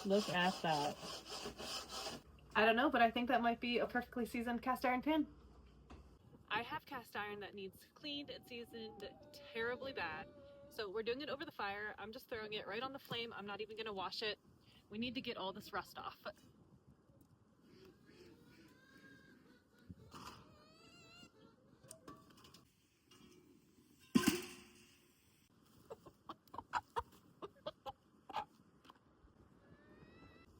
Look at that. I don't know, but I think that might be a perfectly seasoned cast iron pan. I have cast iron that needs cleaned and seasoned terribly bad. So we're doing it over the fire. I'm just throwing it right on the flame. I'm not even gonna wash it. We need to get all this rust off.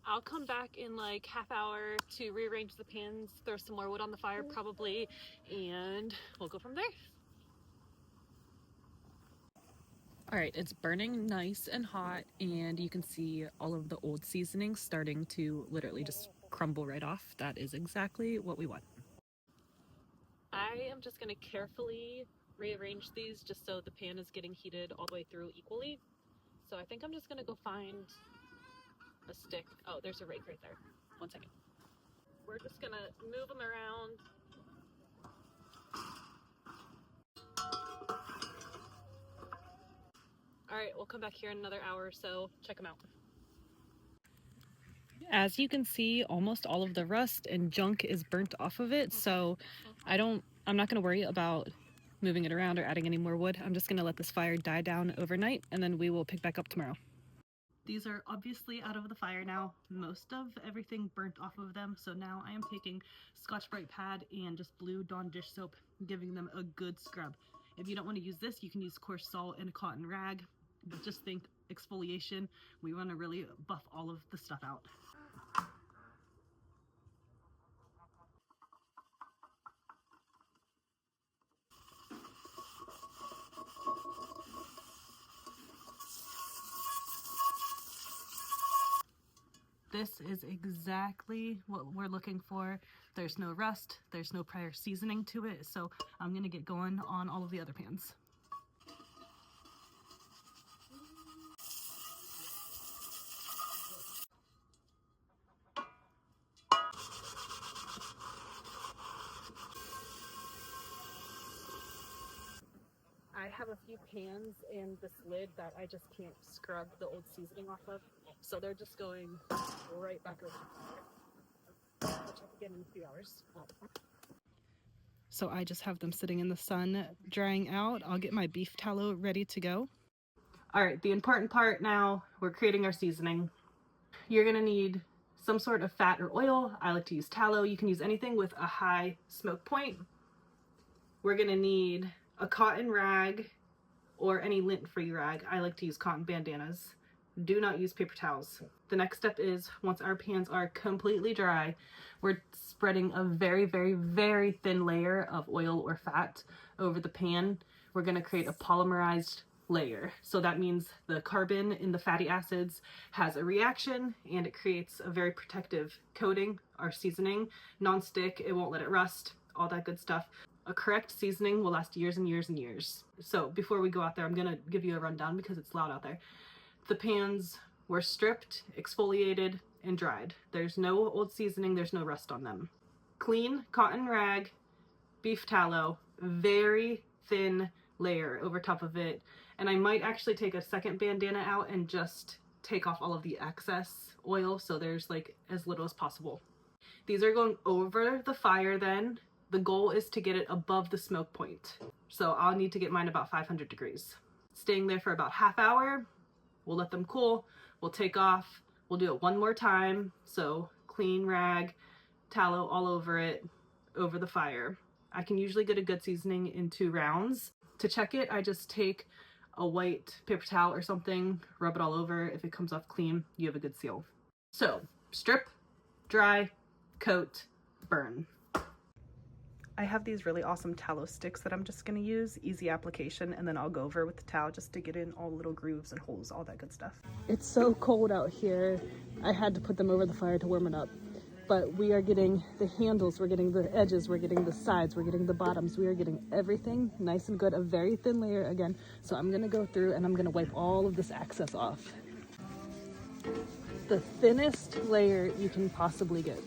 I'll come back in like half hour to rearrange the pans, throw some more wood on the fire probably, and we'll go from there. All right, it's burning nice and hot, and you can see all of the old seasonings starting to literally just crumble right off. That is exactly what we want. I am just gonna carefully rearrange these just so the pan is getting heated all the way through equally. So I think I'm just gonna go find a stick. Oh, there's a rake right there. 1 second. We're just gonna move them around. All right, we'll come back here in another hour or so. Check them out. As you can see, almost all of the rust and junk is burnt off of it. So I'm not gonna worry about moving it around or adding any more wood. I'm just gonna let this fire die down overnight, and then we will pick back up tomorrow. These are obviously out of the fire now. Most of everything burnt off of them. So now I am taking Scotch-Brite pad and just blue Dawn dish soap, giving them a good scrub. If you don't want to use this, you can use coarse salt and a cotton rag, but just think exfoliation. We want to really buff all of the stuff out. This is exactly what we're looking for. There's no rust, there's no prior seasoning to it, so I'm gonna get going on all of the other pans. I have a few pans and this lid that I just can't scrub the old seasoning off of, so they're just going right back over. I'll check again in a few hours. So I just have them sitting in the sun drying out. I'll get my beef tallow ready to go. All right, the important part now, we're creating our seasoning. You're gonna need some sort of fat or oil. I like to use tallow. You can use anything with a high smoke point. We're gonna need a cotton rag or any lint-free rag. I like to use cotton bandanas. Do not use paper towels. The next step is, once our pans are completely dry, we're spreading a very, very, very thin layer of oil or fat over the pan. We're gonna create a polymerized layer. So that means the carbon in the fatty acids has a reaction and it creates a very protective coating, our seasoning, non-stick, it won't let it rust, all that good stuff. A correct seasoning will last years and years and years. So before we go out there, I'm gonna give you a rundown because it's loud out there. The pans were stripped, exfoliated, and dried. There's no old seasoning, there's no rust on them. Clean cotton rag, beef tallow, very thin layer over top of it. And I might actually take a second bandana out and just take off all of the excess oil so there's like as little as possible. These are going over the fire then. The goal is to get it above the smoke point. So I'll need to get mine about 500 degrees. Staying there for about half hour. We'll let them cool. We'll take off. We'll do it one more time. So clean rag, tallow all over it, over the fire. I can usually get a good seasoning in 2 rounds. To check it, I just take a white paper towel or something, rub it all over. If it comes off clean, you have a good seal. So strip, dry, coat, burn. I have these really awesome tallow sticks that I'm just gonna use, easy application, and then I'll go over with the towel just to get in all the little grooves and holes, all that good stuff. It's so cold out here. I had to put them over the fire to warm it up. But we are getting the handles, we're getting the edges, we're getting the sides, we're getting the bottoms, we are getting everything nice and good, a very thin layer again. So I'm gonna go through and I'm gonna wipe all of this excess off. The thinnest layer you can possibly get.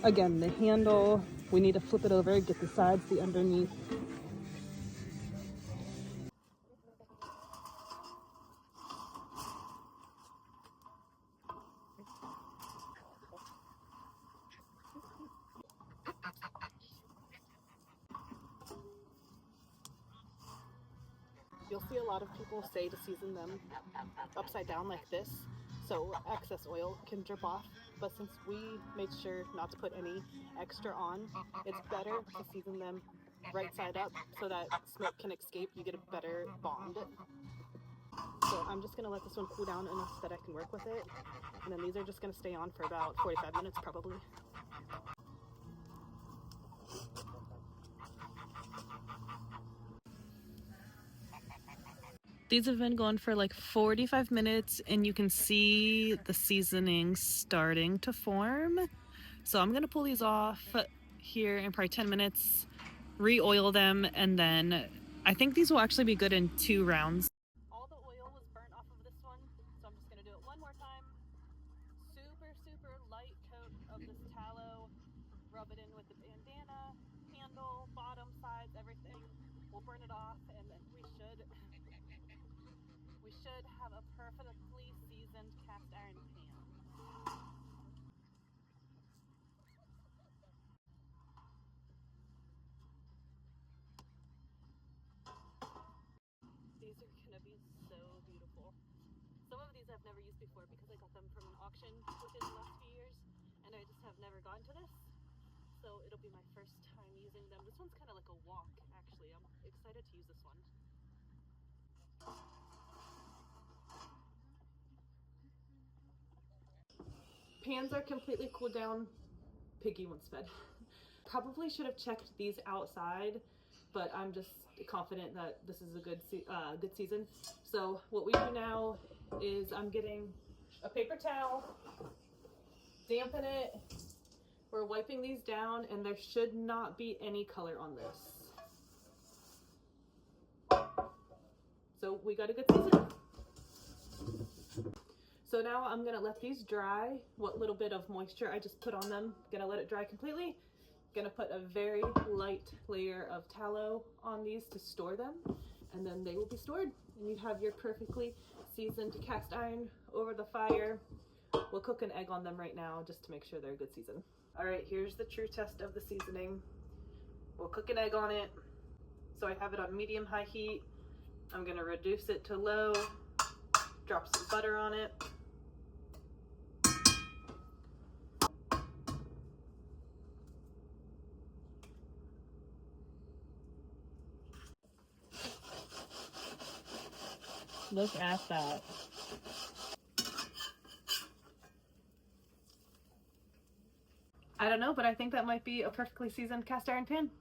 Again, the handle, we need to flip it over, get the sides, the underneath. You'll see a lot of people say to season them upside down like this, so excess oil can drip off. But since we made sure not to put any extra on, it's better to season them right side up so that smoke can escape. You get a better bond. So I'm just gonna let this one cool down enough so that I can work with it. And then these are just gonna stay on for about 45 minutes probably. These have been going for like 45 minutes and you can see the seasoning starting to form. So I'm gonna pull these off here in probably 10 minutes, re-oil them, and then I think these will actually be good in 2 rounds. All the oil was burnt off of this one, so I'm just gonna do it one more time. Super light coat of this tallow. Rub it in with the bandana, handle, bottom, sides, everything. We'll burn it off, and then we should have a perfectly seasoned cast iron pan. These are gonna be so beautiful. Some of these I've never used before because I got them from an auction within the last few years, and I just have never gotten to this. So it'll be my first time using them. This one's kind of like a wok, actually. I'm excited to use this one. Pans are completely cooled down. Piggy once fed. Probably should have checked these outside, but I'm just confident that this is a good season. So what we do now is I'm getting a paper towel, dampen it. We're wiping these down, and there should not be any color on this. So we got a good season. So now I'm gonna let these dry. What little bit of moisture I just put on them, gonna let it dry completely. Gonna put a very light layer of tallow on these to store them, and then they will be stored. And you have your perfectly seasoned cast iron over the fire. We'll cook an egg on them right now just to make sure they're a good season. All right, here's the true test of the seasoning. We'll cook an egg on it. So I have it on medium-high heat. I'm gonna reduce it to low, drop some butter on it. Look at that. I don't know, but I think that might be a perfectly seasoned cast iron pan.